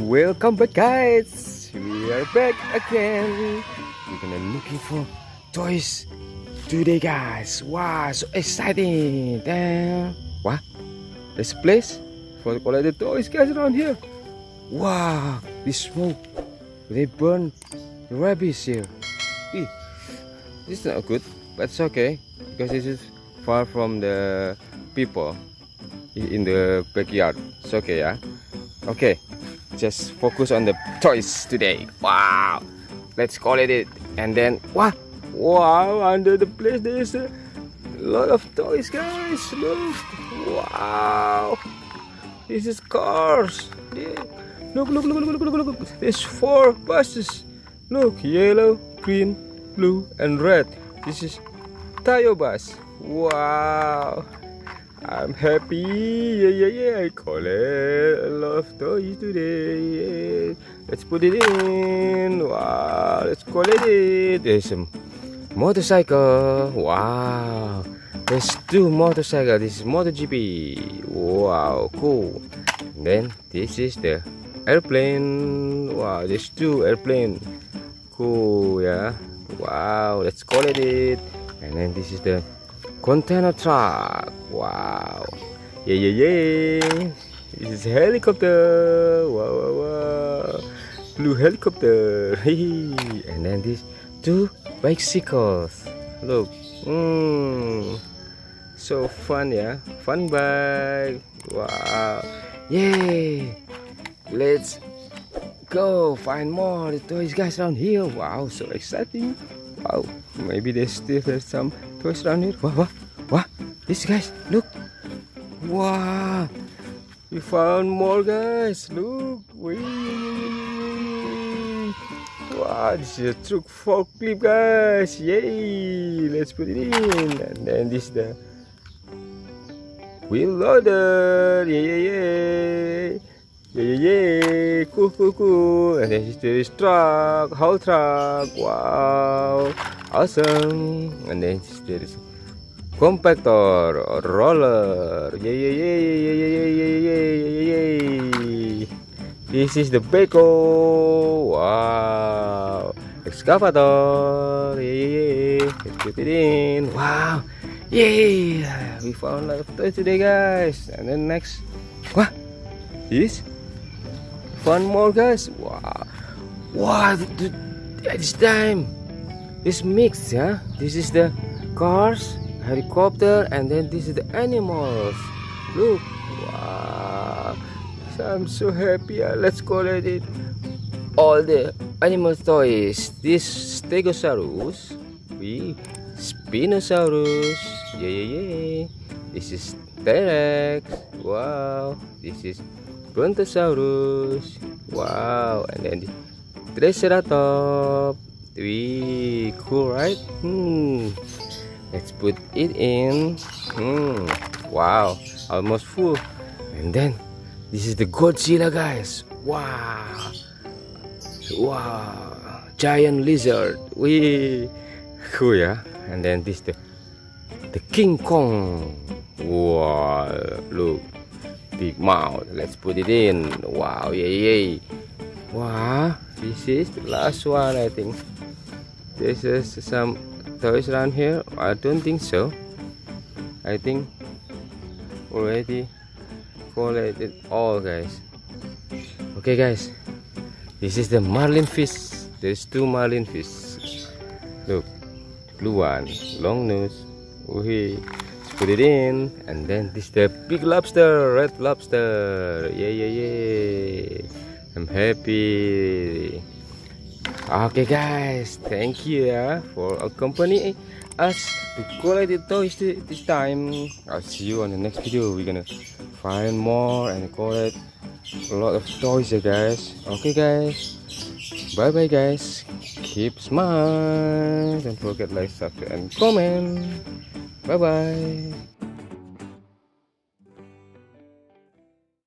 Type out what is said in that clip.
Welcome back, guys. We are back again. We're gonna looking for toys today, guys. Wow, so exciting! Damn. What? There's a place for collect the toys, guys, around here. Wow, this smoke. They burn the rabbits here. Eeh, this is not good, but it's okay because this is far from the people in the backyard. It's okay, yeah. Okay, just focus on the toys today. Wow, let's call it. And then what? Wow, under the place there's a lot of toys, guys. Look, wow, this is cars. Yeah. Look, there's 4 buses. Look, yellow, green, blue, and red. This is Tayo bus. Wow, I'm happy. Yeah. I collect a lot of toys today. Yeah. Let's put it in. Wow, let's collect it. There's a motorcycle. Wow, there's 2 motorcycles. This is Motogp. Wow, cool. And then this is the airplane. Wow, there's 2 airplane. Cool, yeah. Wow, let's collect it. And then this is the container truck. Wow. Yeah. This is helicopter. Wow. Blue helicopter. And then these 2 bicycles. Look. So fun, yeah. Fun bike. Wow. Yay. Let's go find more toys, guys, around here. Wow, so exciting. Wow. Maybe there's some toys around here. What? This, guys, look. Wow, we found more, guys. Look. Wow, this is a truck forklift, guys. Yay, let's put it in. And then this is the wheel loader. Yeah. Cool. And then this truck, whole truck. Wow, awesome. And then there is compactor or roller. Yeah. This is the backhoe. Wow, excavator. Yeah. Let's put it in. Wow, yeah. We found a lot of toys today, guys. And then next, what? This? Found more, guys. Wow. This time it's mixed, yeah. This is the cars, helicopter, and then this is the animals. Look. Wow, so I'm so happy. Let's collect it. All the animal toys. This Stegosaurus, Spinosaurus. Yeah. This is T-Rex. Wow. This is Brontosaurus. Wow. And then the Triceratops. Cool, right? Let's put it in. Wow, almost full. And then this is the Godzilla, guys. Wow, giant lizard. Cool, yeah. And then this the Kingkong. Wow, look, big mouth. Let's put it in. Wow, yay. Wow, this is the last one, I think. There's some toys around here. I don't think so. I think already collected all, guys. Okay, guys, this is the marlin fish. There's 2 marlin fish. Look, blue one, long nose. Let's put it in. And then this is the big lobster, red lobster. Yeah. I'm happy. Okay, guys, thank you for accompanying us to collect the toys this time. I'll see you on the next video. We're gonna find more and collect a lot of toys, guys. Okay, guys, bye guys. Keep smiling. Don't forget like, subscribe, and comment. Bye.